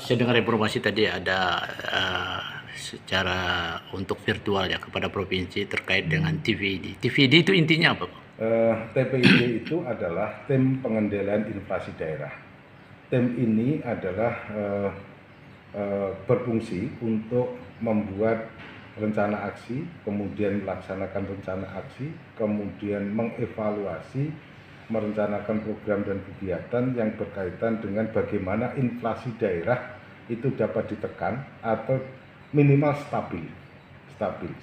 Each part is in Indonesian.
Saya dengar informasi tadi ada secara untuk virtual ya kepada provinsi terkait dengan TVD. TVD itu intinya apa, Pak? TPID itu adalah tim pengendalian inflasi daerah. Tim ini adalah berfungsi untuk membuat rencana aksi, kemudian melaksanakan rencana aksi, kemudian mengevaluasi, merencanakan program dan kegiatan yang berkaitan dengan bagaimana inflasi daerah itu dapat ditekan atau minimal stabil,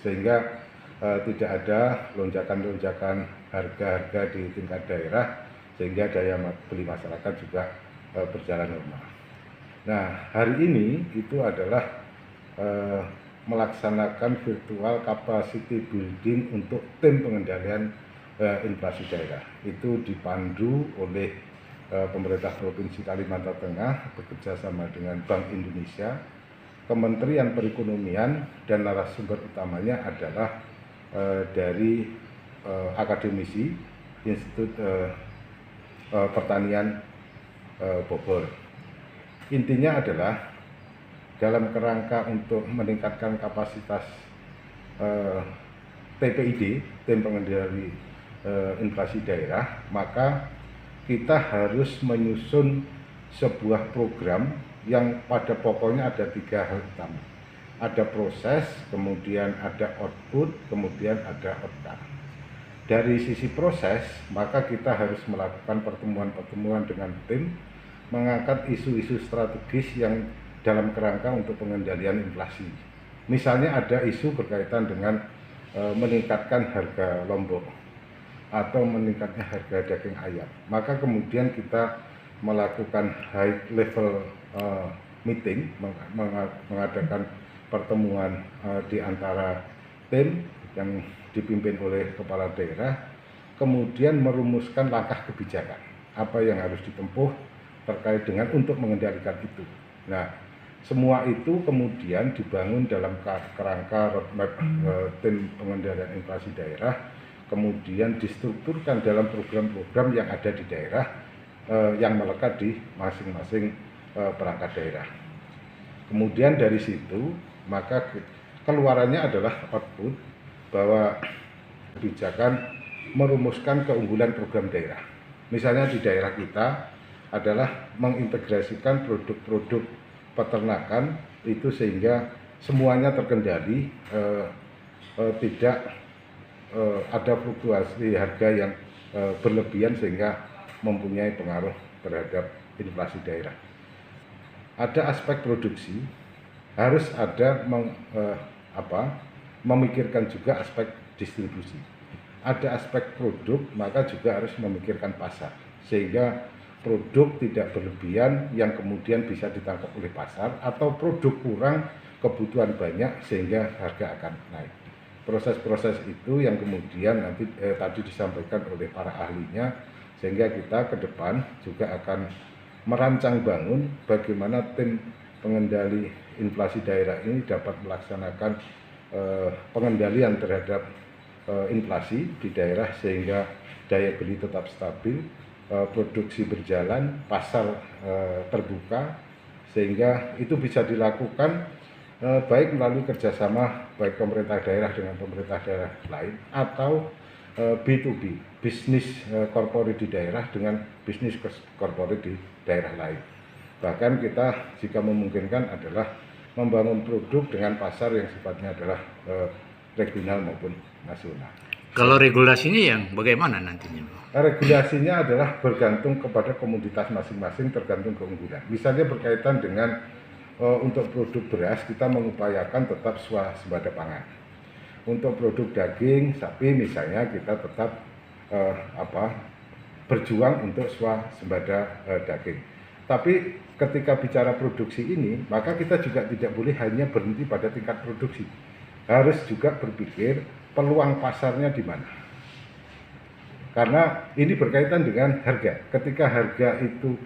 sehingga tidak ada lonjakan-lonjakan harga-harga di tingkat daerah sehingga daya beli masyarakat juga berjalan normal. Nah, hari ini itu adalah melaksanakan virtual capacity building untuk tim pengendalian inflasi daerah. Itu dipandu oleh pemerintah Provinsi Kalimantan Tengah bekerjasama dengan Bank Indonesia, Kementerian Perekonomian, dan narasumber utamanya adalah dari akademisi Institut Pertanian Bogor. Intinya adalah dalam kerangka untuk meningkatkan kapasitas TPID, tim pengendali inflasi daerah, maka kita harus menyusun sebuah program yang pada pokoknya ada 3 hal utama. Ada proses, kemudian ada output, kemudian ada outcome. Dari sisi proses, maka kita harus melakukan pertemuan-pertemuan dengan tim, mengangkat isu-isu strategis yang dalam kerangka untuk pengendalian inflasi. Misalnya ada isu berkaitan dengan meningkatkan harga lombok atau meningkatnya harga daging ayam. Maka kemudian kita melakukan high level meeting, mengadakan pertemuan di antara tim yang dipimpin oleh kepala daerah, kemudian merumuskan langkah kebijakan apa yang harus ditempuh terkait dengan untuk mengendalikan itu. Nah, semua itu kemudian dibangun dalam kerangka roadmap tim pengendalian inflasi daerah, kemudian distrukturkan dalam program-program yang ada di daerah yang melekat di masing-masing perangkat daerah. Kemudian dari situ maka keluarannya adalah output bahwa kebijakan merumuskan keunggulan program daerah. Misalnya di daerah kita adalah mengintegrasikan produk-produk peternakan itu sehingga semuanya terkendali, tidak ada fluktuasi harga yang berlebihan sehingga mempunyai pengaruh terhadap inflasi daerah. Ada aspek produksi, harus ada memikirkan juga aspek distribusi. Ada aspek produk, maka juga harus memikirkan pasar, sehingga produk tidak berlebihan yang kemudian bisa ditangkap oleh pasar, atau produk kurang kebutuhan banyak sehingga harga akan naik. Proses-proses itu yang kemudian nanti tadi disampaikan oleh para ahlinya, sehingga kita ke depan juga akan merancang bangun bagaimana tim pengendali inflasi daerah ini dapat melaksanakan pengendalian terhadap inflasi di daerah sehingga daya beli tetap stabil, produksi berjalan, pasar terbuka, sehingga itu bisa dilakukan baik melalui kerjasama baik pemerintah daerah dengan pemerintah daerah lain atau B2B, bisnis korporat di daerah dengan bisnis korporat di daerah lain. Bahkan kita jika memungkinkan adalah membangun produk dengan pasar yang sifatnya adalah regional maupun nasional. Kalau regulasinya yang bagaimana nantinya? Regulasinya adalah bergantung kepada komoditas masing-masing, tergantung keunggulan. Misalnya berkaitan dengan untuk produk beras kita mengupayakan tetap swasembada pangan. Untuk produk daging sapi misalnya kita tetap berjuang untuk swasembada daging. Tapi ketika bicara produksi ini, maka kita juga tidak boleh hanya berhenti pada tingkat produksi. Harus juga berpikir peluang pasarnya di mana. Karena ini berkaitan dengan harga. Ketika harga itu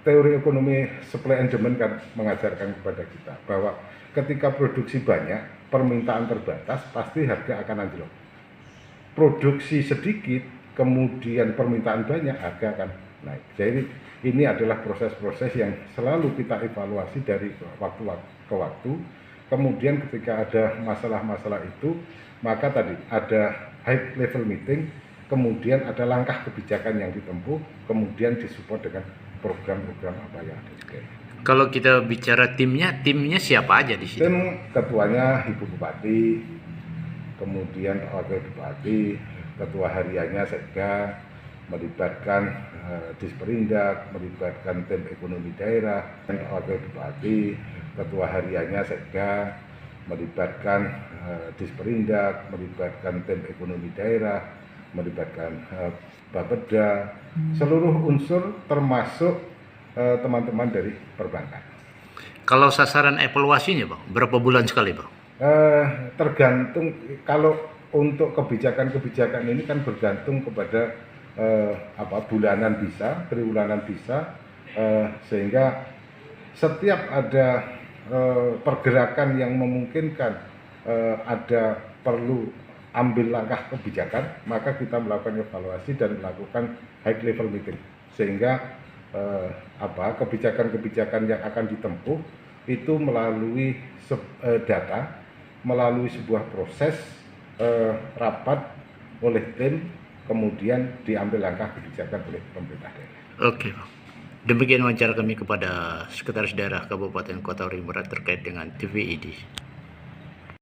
teori ekonomi supply and demand kan mengajarkan kepada kita bahwa ketika produksi banyak, permintaan terbatas, pasti harga akan anjlok. Produksi sedikit, kemudian permintaan banyak, harga akan naik. Jadi ini adalah proses-proses yang selalu kita evaluasi dari waktu ke waktu. Kemudian ketika ada masalah-masalah itu, maka tadi ada high level meeting, kemudian ada langkah kebijakan yang ditempuh, kemudian disupport dengan program-program apa yang ada. Kalau kita bicara timnya siapa aja di sini? Tim ketuanya Ibu Bupati, kemudian Wakil Bupati, ketua hariannya Sekda, melibatkan Disperindak, melibatkan tim ekonomi daerah, dan Wakil Bupati, ketua hariannya Sekda, melibatkan Disperindak, melibatkan tim ekonomi daerah, melibatkan Bapeda, seluruh unsur termasuk teman-teman dari perbankan. Kalau sasaran evaluasinya Bang, berapa bulan sekali Bang? Tergantung, kalau untuk kebijakan-kebijakan ini kan bergantung kepada bulanan bisa, triwulan bisa, sehingga setiap ada pergerakan yang memungkinkan ada perlu ambil langkah kebijakan, maka kita melakukan evaluasi dan melakukan high level meeting, sehingga kebijakan-kebijakan yang akan ditempuh itu melalui data, melalui sebuah proses rapat oleh tim, kemudian diambil langkah kebijakan oleh pemerintah daerah. Oke Bang. Demikian wawancara kami kepada Sekretaris Daerah Kabupaten Kota Waringin Barat terkait dengan TVED.